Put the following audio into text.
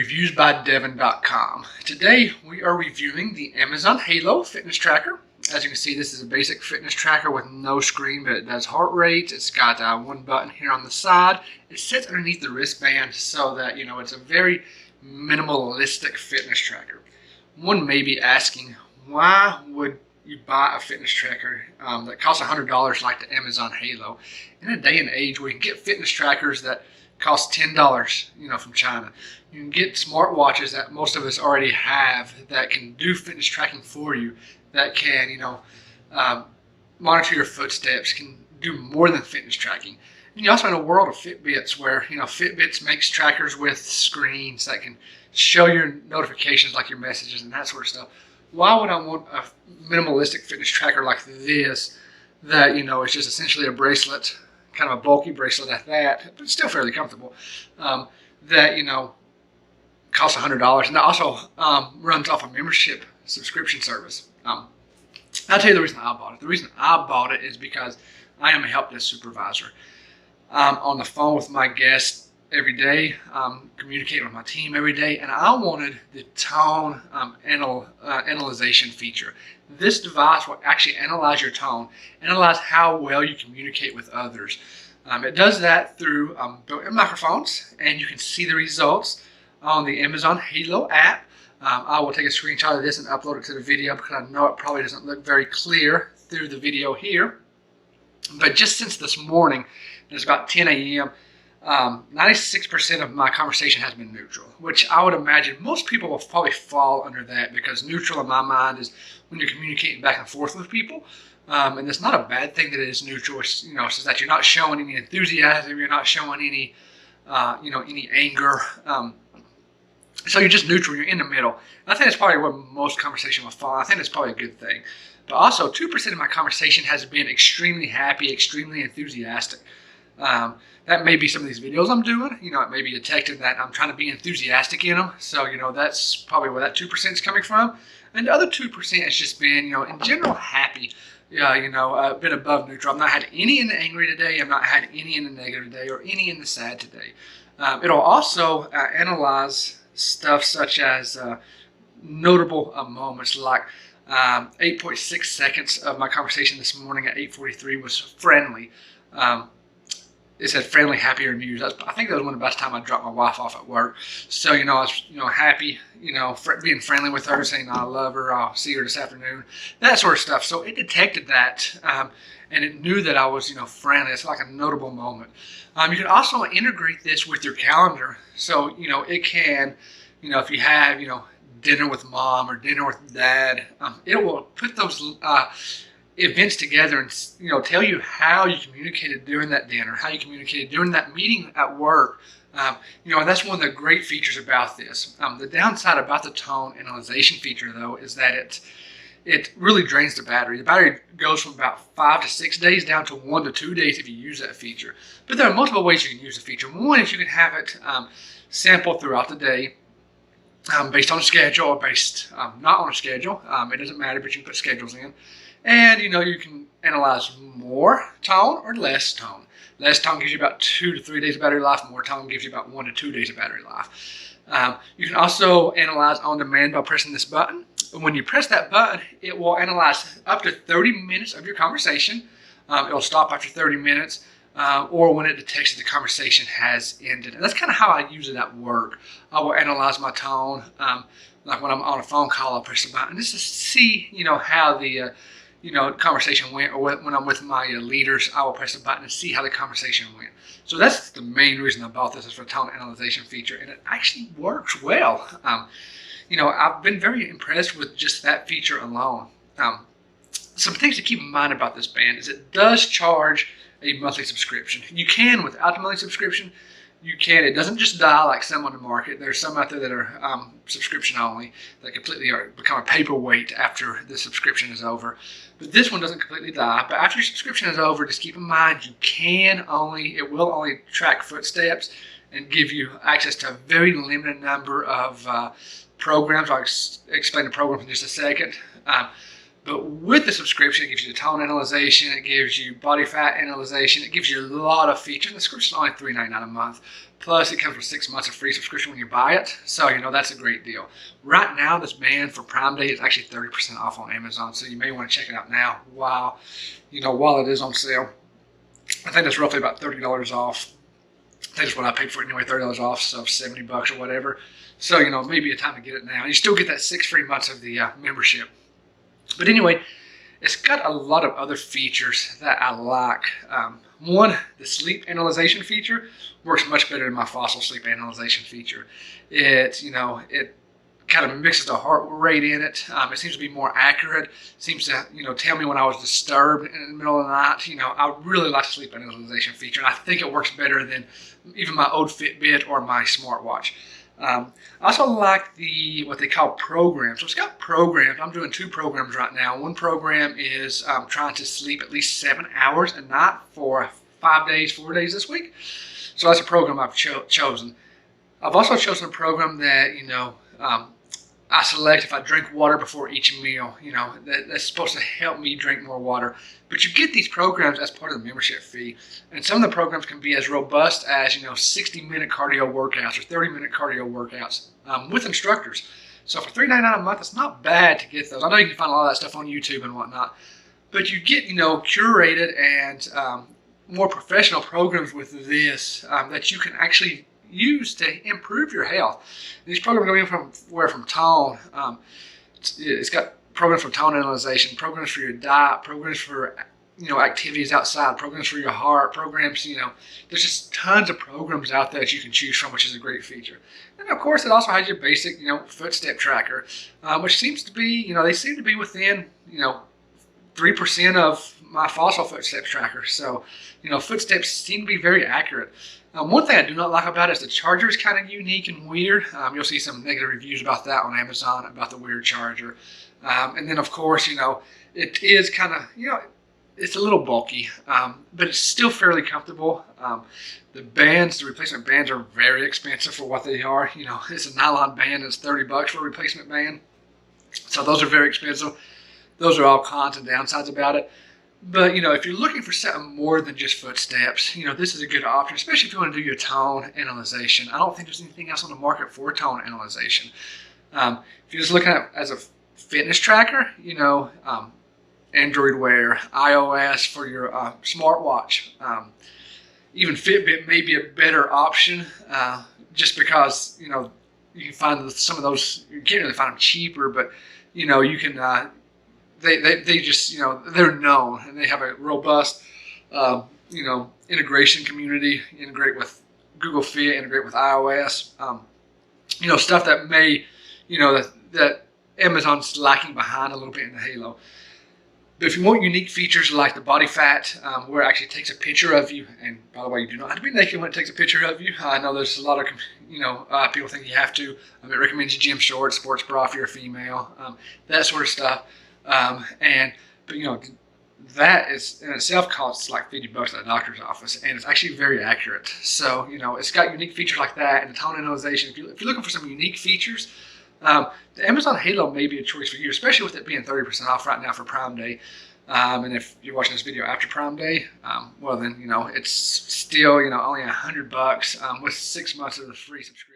reviewsbydevin.com. Today we are reviewing the Amazon Halo fitness tracker. As you can see, this is a basic fitness tracker with no screen, but it does heart rate. It's got one button here on the side. It sits underneath the wristband so that it's a very minimalistic fitness tracker. One may be asking, why would you buy a fitness tracker that costs $100 like the Amazon Halo in a day and age where you can get fitness trackers that cost $10 from China? You can get smartwatches that most of us already have that can do fitness tracking for you, that can monitor your footsteps, can do more than fitness tracking. And you're also in a world of Fitbits where Fitbits makes trackers with screens that can show your notifications like your messages and that sort of stuff. Why would I want a minimalistic fitness tracker like this that is just essentially a bracelet, kind of a bulky bracelet at that, but still fairly comfortable, that costs $100, and that also runs off a membership subscription service. I'll tell you the reason I bought it. The reason I bought it is because I am a help desk supervisor. I'm on the phone with my guests every day, communicating with my team every day, and I wanted the tone analyzation feature. This device will actually analyze your tone, analyze how well you communicate with others. It does that through built-in microphones, and you can see the results on the Amazon Halo app. I will take a screenshot of this and upload it to the video because I know it probably doesn't look very clear through the video here. But just since this morning, it's about 10 a.m., 96% of my conversation has been neutral, which I would imagine most people will probably fall under that, because neutral in my mind is when you're communicating back and forth with people. And it's not a bad thing that it is neutral. It's, so that you're not showing any enthusiasm, you're not showing any, any anger. So you're just neutral, you're in the middle. And I think that's probably where most conversation will fall. I think that's probably a good thing. But also, 2% of my conversation has been extremely happy, extremely enthusiastic. That may be some of these videos I'm doing. It may be detecting that I'm trying to be enthusiastic in them. So, that's probably where that 2% is coming from. And the other 2% has just been, in general, happy. A bit above neutral. I've not had any in the angry today. I've not had any in the negative today or any in the sad today. It'll also analyze stuff such as notable moments, like 8.6 seconds of my conversation this morning at 8:43 was friendly. It said friendly, happy, or amused. I think that was one of the best time I dropped my wife off at work. So, I was, happy, being friendly with her, saying I love her, I'll see her this afternoon, that sort of stuff. So it detected that, and it knew that I was, friendly. It's like a notable moment. You can also integrate this with your calendar. So, it can, if you have, dinner with mom or dinner with dad, it will put those events together and tell you how you communicated during that dinner, how you communicated during that meeting at work. And that's one of the great features about this. The downside about the tone analyzation feature, though, is that it really drains the battery. The battery goes from about 5 to 6 days down to 1 to 2 days if you use that feature. But there are multiple ways you can use the feature. One is you can have it sample throughout the day, based on a schedule or based not on a schedule. It doesn't matter, but you can put schedules in. And, you can analyze more tone or less tone. Less tone gives you about 2 to 3 days of battery life. More tone gives you about 1 to 2 days of battery life. You can also analyze on demand by pressing this button. When you press that button, it will analyze up to 30 minutes of your conversation. It'll stop after 30 minutes. Or when it detects that the conversation has ended. And that's kind of how I use it at work. I will analyze my tone. Like when I'm on a phone call, I'll press the button just to see, how the conversation went. Or when I'm with my leaders, I will press the button and see how the conversation went. So that's the main reason I bought this, is for the tone analyzation feature. And it actually works well. I've been very impressed with just that feature alone. Some things to keep in mind about this band is it does charge a monthly subscription. You can without the monthly subscription. You can. It doesn't just die like some on the market. There's some out there that are subscription only, that completely become a paperweight after the subscription is over. But this one doesn't completely die. But after your subscription is over, just keep in mind it will only track footsteps and give you access to a very limited number of programs. I'll explain the program in just a second. But with the subscription, it gives you the tone analyzation, it gives you body fat analyzation, it gives you a lot of features. The subscription is only $3.99 a month. Plus, it comes with 6 months of free subscription when you buy it. So, that's a great deal. Right now, this band for Prime Day is actually 30% off on Amazon. So you may want to check it out now while it is on sale. I think it's roughly about $30 off. I think that's what I paid for it anyway, $30 off, so $70 or whatever. So, maybe a time to get it now. You still get that 6 free months of the membership. But anyway, it's got a lot of other features that I like. One, the sleep analyzation feature works much better than my fossil sleep analyzation feature. It kind of mixes the heart rate in it. It seems to be more accurate. It seems to, tell me when I was disturbed in the middle of the night. I really like the sleep analyzation feature, and I think it works better than even my old Fitbit or my smartwatch. I also like what they call programs. So it's got programs. I'm doing 2 programs right now. One program is trying to sleep at least 7 hours a night for 4 days this week. So that's a program I've chosen. I've also chosen a program that, I select if I drink water before each meal. That's supposed to help me drink more water. But you get these programs as part of the membership fee. And some of the programs can be as robust as, 60-minute cardio workouts or 30-minute cardio workouts with instructors. So for $3.99 a month, it's not bad to get those. I know you can find a lot of that stuff on YouTube and whatnot. But you get, curated and more professional programs with this that you can actually use to improve your health. These programs go from tone. It's got programs for tone analyzation, programs for your diet, programs for activities outside, programs for your heart, programs. There's just tons of programs out there that you can choose from, which is a great feature. And of course, it also has your basic footstep tracker, which seems to be they seem to be within 3% of my fossil footsteps tracker. So footsteps seem to be very accurate. One thing I do not like about it is the charger is kind of unique and weird. You'll see some negative reviews about that on Amazon, about the weird charger. And then, of course, it is kind of, it's a little bulky, but it's still fairly comfortable. The replacement bands are very expensive for what they are. It's a nylon band. It's $30 for a replacement band. So those are very expensive. Those are all cons and downsides about it. But, if you're looking for something more than just footsteps, this is a good option, especially if you want to do your tone analyzation. I don't think there's anything else on the market for tone analyzation. If you're just looking at it as a fitness tracker, Android Wear, iOS for your smartwatch, even Fitbit may be a better option just because, you can find some of those, you can't really find them cheaper, but, you can... They just, they're known and they have a robust, integration community, integrate with Google Fit, integrate with iOS, stuff that may, that Amazon's lacking behind a little bit in the Halo. But if you want unique features like the body fat, where it actually takes a picture of you, and by the way, you do not have to be naked when it takes a picture of you. I know there's a lot of, people think you have to. It recommends you gym shorts, sports bra if you're a female, that sort of stuff. But that is in itself costs like $50 at the doctor's office, and it's actually very accurate. So it's got unique features like that, and the tone analyzation. If you're looking for some unique features, the Amazon Halo may be a choice for you, especially with it being 30% off right now for Prime Day. And if you're watching this video after Prime Day, well then it's still only $100 with 6 months of the free subscription.